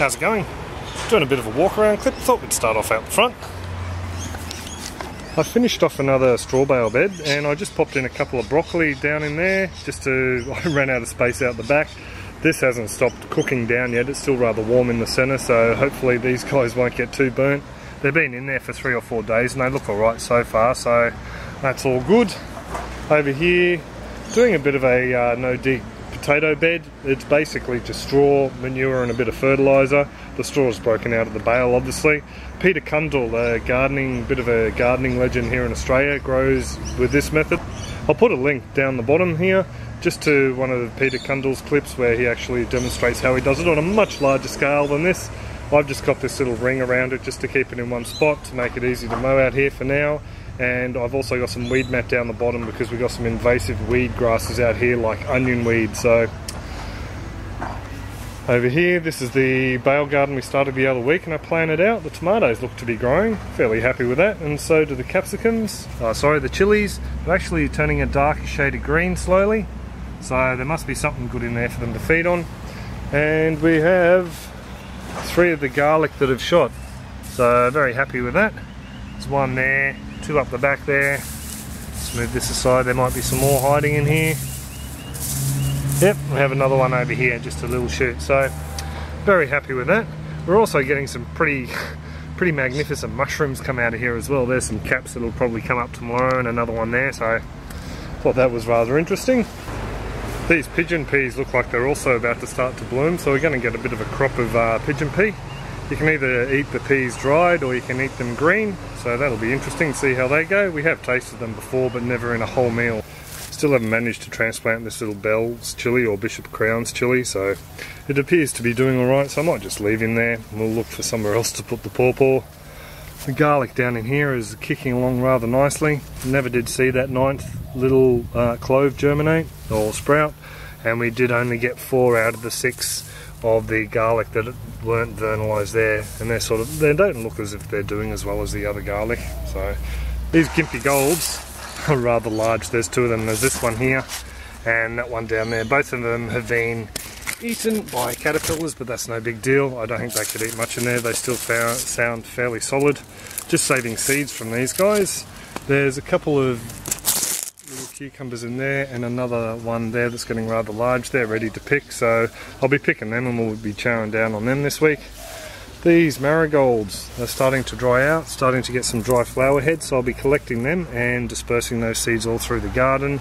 How's it going? Doing a bit of a walk around clip, thought we'd start off out the front. I finished off another straw bale bed and I just popped in a couple of broccoli down in there just to, I ran out of space out the back. This hasn't stopped cooking down yet, it's still rather warm in the centre, so hopefully these guys won't get too burnt. They've been in there for 3 or 4 days and they look alright so far, so that's all good. Over here, doing a bit of a no-dig potato bed. It's basically just straw, manure and a bit of fertiliser. The straw is broken out of the bale obviously. Peter Cundall, a bit of a gardening legend here in Australia, grows with this method. I'll put a link down the bottom here just to one of Peter Cundall's clips where he actually demonstrates how he does it on a much larger scale than this. I've just got this little ring around it just to keep it in one spot to make it easy to mow out here for now. And I've also got some weed mat down the bottom because we've got some invasive weed grasses out here like onion weed. So over here, this is the bale garden we started the other week and I planted out. The tomatoes look to be growing, fairly happy with that, and so do the capsicums, the chilies. They're actually turning a darker shade of green slowly, so there must be something good in there for them to feed on. And we have 3 of the garlic that have shot, so very happy with that. There's 1 there, 2 up the back there. Let's move this aside, there might be some more hiding in here. Yep, we have another one over here, just a little shoot, so very happy with that. We're also getting some pretty magnificent mushrooms come out of here as well. There's some caps that'll probably come up tomorrow and another one there, so thought that was rather interesting. These pigeon peas look like they're also about to start to bloom, so we're going to get a bit of a crop of pigeon pea. You can either eat the peas dried or you can eat them green, so that'll be interesting to see how they go. We have tasted them before, but never in a whole meal. Still haven't managed to transplant this little Bell's chili or Bishop Crown's chili, so it appears to be doing alright, so I might just leave him there and we'll look for somewhere else to put the pawpaw. The garlic down in here is kicking along rather nicely. Never did see that 9th little clove germinate or sprout, and we did only get 4 out of the 6 of the garlic that weren't vernalised there, and they don't look as if they're doing as well as the other garlic. So these Gympie Golds are rather large. There's 2 of them. There's this one here and that one down there. Both of them have been eaten by caterpillars, but that's no big deal. I don't think they could eat much in there. They still sound fairly solid. Just saving seeds from these guys. There's a couple of little cucumbers in there and another one there that's getting rather large. They're ready to pick, so I'll be picking them and we'll be chowing down on them this week. These marigolds are starting to dry out, starting to get some dry flower heads, so I'll be collecting them and dispersing those seeds all through the garden.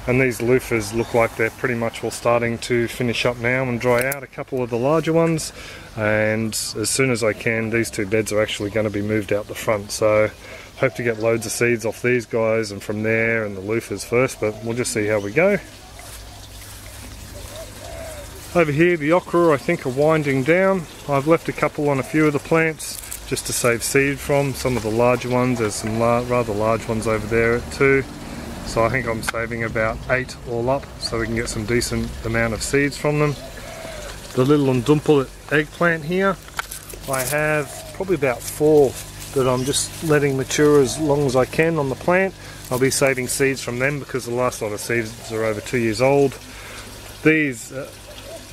And these loofahs look like they're pretty much all starting to finish up now and dry out, a couple of the larger ones. And as soon as I can, these 2 beds are actually going to be moved out the front, so hope to get loads of seeds off these guys and from there and the loofahs first, but we'll just see how we go. Over here the okra I think are winding down. I've left a couple on a few of the plants just to save seed from some of the larger ones. There's some rather large ones over there too. So I think I'm saving about 8 all up so we can get some decent amount of seeds from them. The little Ndumple eggplant here, I have probably about 4 that I'm just letting mature as long as I can on the plant. I'll be saving seeds from them because the last lot of seeds are over 2 years old. These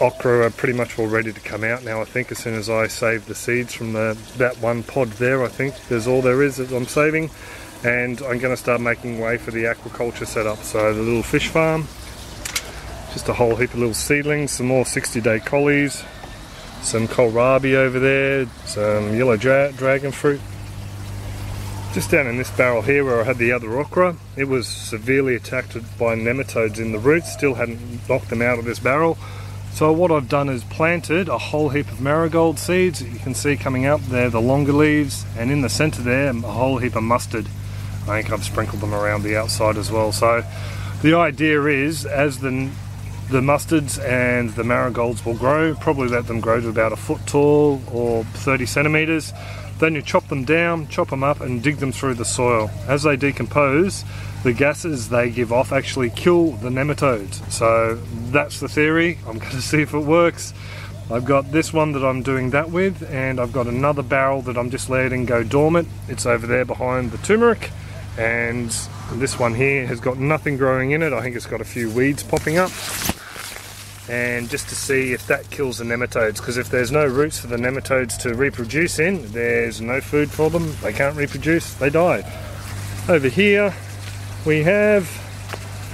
okra are pretty much all ready to come out now, I think, as soon as I save the seeds from that 1 pod there. I think there's all there is that I'm saving, and I'm going to start making way for the aquaculture setup. So the little fish farm, just a whole heap of little seedlings, some more 60-day collies, some kohlrabi over there, some yellow dragon fruit. Just down in this barrel here where I had the other okra, it was severely attacked by nematodes in the roots, still hadn't knocked them out of this barrel. So what I've done is planted a whole heap of marigold seeds. You can see coming up there the longer leaves, and in the centre there a whole heap of mustard. I think I've sprinkled them around the outside as well. So the idea is, as the mustards and the marigolds will grow, probably let them grow to about 1 foot tall or 30 centimetres. Then you chop them down, chop them up and dig them through the soil. As they decompose, the gases they give off actually kill the nematodes. So that's the theory. I'm going to see if it works. I've got this one that I'm doing that with, and I've got another barrel that I'm just letting go dormant. It's over there behind the turmeric, and this one here has got nothing growing in it. I think it's got a few weeds popping up. and just to see if that kills the nematodes, because if there's no roots for the nematodes to reproduce in, there's no food for them, they can't reproduce, they die. Over here we have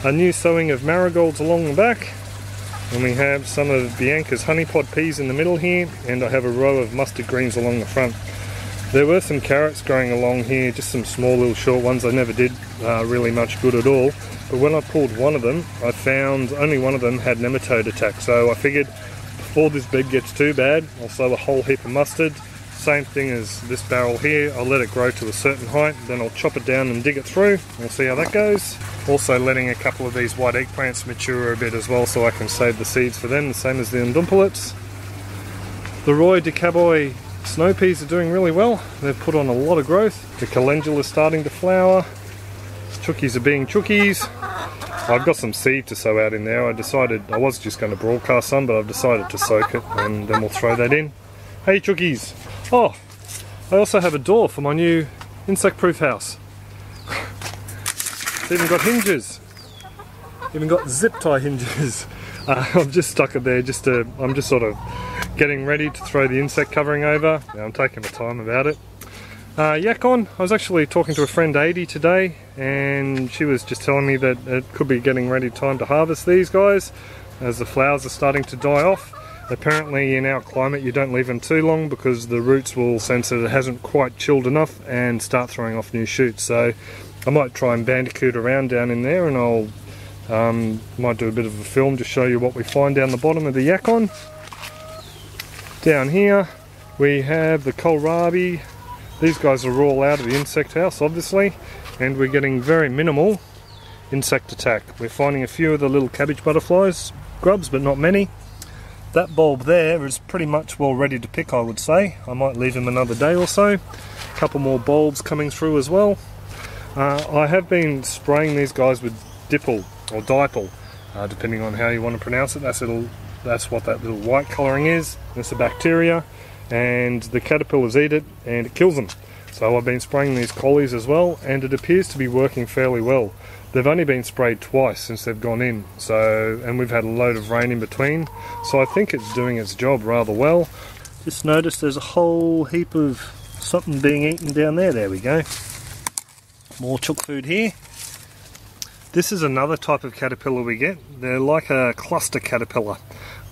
a new sowing of marigolds along the back, and we have some of Bianca's honeypot peas in the middle here, and I have a row of mustard greens along the front. There were some carrots growing along here, just some small little short ones. I never did really much good at all, but when I pulled one of them, I found only one of them had nematode attack, so I figured before this bed gets too bad, I'll sow a whole heap of mustard. Same thing as this barrel here, I'll let it grow to a certain height, then I'll chop it down and dig it through. We'll see how that goes. Also letting a couple of these white eggplants mature a bit as well, so I can save the seeds for them, the same as the undulates. The Roy de Caboy snow peas are doing really well. They've put on a lot of growth. The calendula is starting to flower. Chookies are being chookies. I've got some seed to sow out in there. I decided I was just going to broadcast some, but I've decided to soak it and then we'll throw that in. Hey chookies! Oh, I also have a door for my new insect-proof house. It's even got hinges. Even got zip tie hinges. I've just stuck it there I'm just sort of getting ready to throw the insect covering over. Yeah, I'm taking my time about it. Yacon, I was actually talking to a friend Adi today, and she was just telling me that it could be getting ready time to harvest these guys as the flowers are starting to die off. Apparently in our climate you don't leave them too long because the roots will sense that it hasn't quite chilled enough and start throwing off new shoots. So I might try and bandicoot around down in there, and I'll might do a bit of a film to show you what we find down the bottom of the Yacon. Down here we have the kohlrabi. These guys are all out of the insect house obviously, and we're getting very minimal insect attack. We're finding a few of the little cabbage butterflies, grubs, but not many. That bulb there is pretty much well ready to pick, I would say. I might leave him another day or so. A couple more bulbs coming through as well. I have been spraying these guys with Dipple or Dipel, depending on how you want to pronounce it. That's what that little white colouring is. It's a bacteria, and the caterpillars eat it and it kills them. So I've been spraying these collies as well, and it appears to be working fairly well. They've only been sprayed twice since they've gone in, and we've had a load of rain in between, so I think it's doing its job rather well. Just noticed there's a whole heap of something being eaten down there. There we go. More chook food here. This is another type of caterpillar we get. They're like a cluster caterpillar.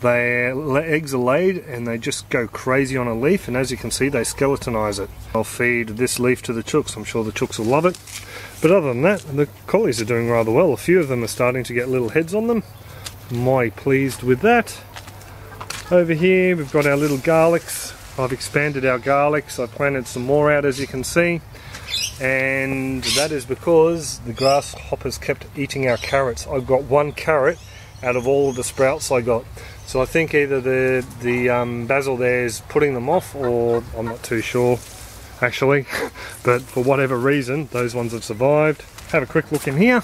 Their eggs are laid and they just go crazy on a leaf, and as you can see they skeletonize it. I'll feed this leaf to the chooks. I'm sure the chooks will love it. But other than that, the collies are doing rather well. A few of them are starting to get little heads on them. Mighty pleased with that. Over here we've got our little garlics. I've expanded our garlics. I've planted some more out, as you can see. And that is because the grasshoppers kept eating our carrots. I've got one carrot out of all of the sprouts I got. So I think either the basil there is putting them off, or I'm not too sure actually. But for whatever reason, those ones have survived. Have a quick look in here.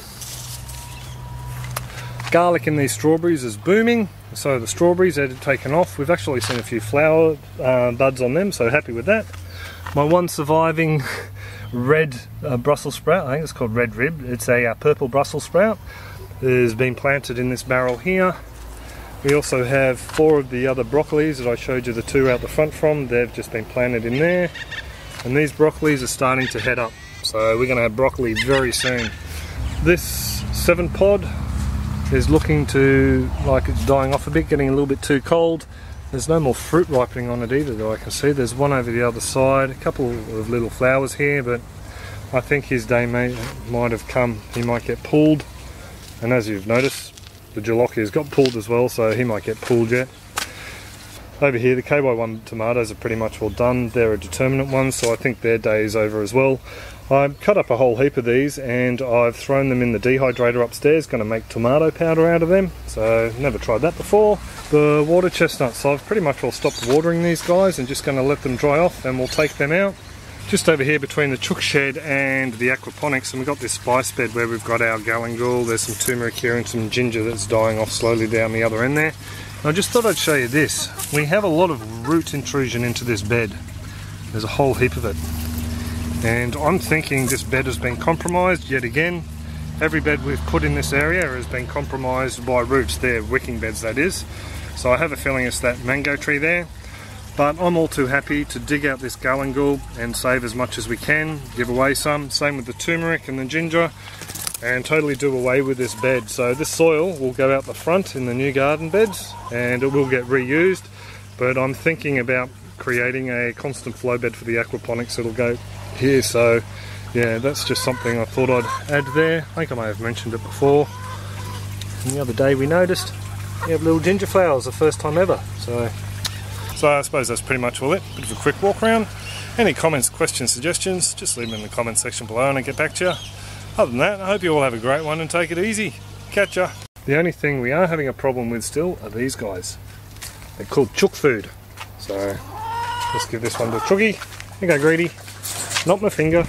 Garlic in these strawberries is booming. So the strawberries had taken off. We've actually seen a few flower buds on them, so happy with that. My one surviving red Brussels sprout, I think it's called red rib. It's a purple Brussels sprout. It has been planted in this barrel here. We also have 4 of the other broccolis that I showed you the 2 out the front from. They've just been planted in there. And these broccolis are starting to head up. So we're going to have broccoli very soon. This 7 pod is looking to like it's dying off a bit, getting a little bit too cold. There's no more fruit ripening on it either that I can see. There's one over the other side, a couple of little flowers here, but I think his day might have come. He might get pulled, and as you've noticed, the jalopy has got pulled as well, so he might get pulled yet. Over here, the KY1 tomatoes are pretty much all done. They're a determinate one, so I think their day is over as well. I've cut up a whole heap of these and I've thrown them in the dehydrator upstairs, going to make tomato powder out of them. So, never tried that before. The water chestnuts, so I've pretty much all stopped watering these guys and just going to let them dry off and we'll take them out. Just over here between the chook shed and the aquaponics, and we've got this spice bed where we've got our galangal, there's some turmeric here and some ginger that's dying off slowly down the other end there. I just thought I'd show you this. We have a lot of root intrusion into this bed. There's a whole heap of it. And I'm thinking this bed has been compromised yet again. Every bed we've put in this area has been compromised by roots. They're wicking beds, that is. So I have a feeling it's that mango tree there. But I'm all too happy to dig out this galangal and save as much as we can, give away some. Same with the turmeric and the ginger, and totally do away with this bed. So this soil will go out the front in the new garden beds and it will get reused. But I'm thinking about creating a constant flow bed for the aquaponics. It'll go here. So yeah, that's just something I thought I'd add there. I think I may have mentioned it before. And the other day we noticed we have little ginger flowers, the first time ever. So I suppose that's pretty much all it. Bit of a quick walk around. Any comments, questions, suggestions, just leave them in the comment section below and I'll get back to you. Other than that, I hope you all have a great one and take it easy. Catch ya. The only thing we are having a problem with still are these guys. They're called chook food. So let's give this one to Chookie. Here you go, Greedy. Not my finger.